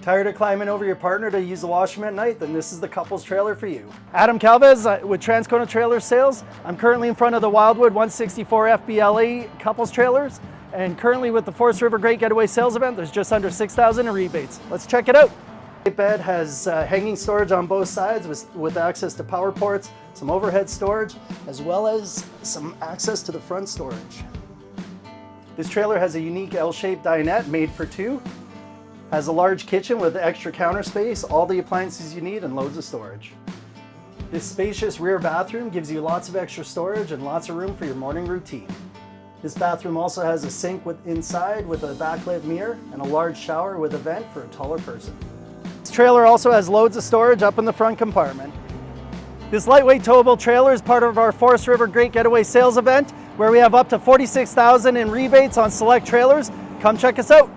Tired of climbing over your partner to use the washroom at night? Then this is the couple's trailer for you. Adam Calvez with Transcona Trailer Sales. I'm currently in front of the Wildwood 164FBLE couples trailers, and currently with the Forest River Great Getaway sales event, there's just under 6,000 in rebates. Let's check it out. The bed has hanging storage on both sides with access to power ports, some overhead storage, as well as some access to the front storage. This trailer has a unique L-shaped dinette made for two. Has a large kitchen with extra counter space, all the appliances you need, and loads of storage. This spacious rear bathroom gives you lots of extra storage and lots of room for your morning routine. This bathroom also has a sink inside with a backlit mirror and a large shower with a vent for a taller person. This trailer also has loads of storage up in the front compartment. This lightweight towable trailer is part of our Forest River Great Getaway sales event, where we have up to 46,000 in rebates on select trailers. Come check us out.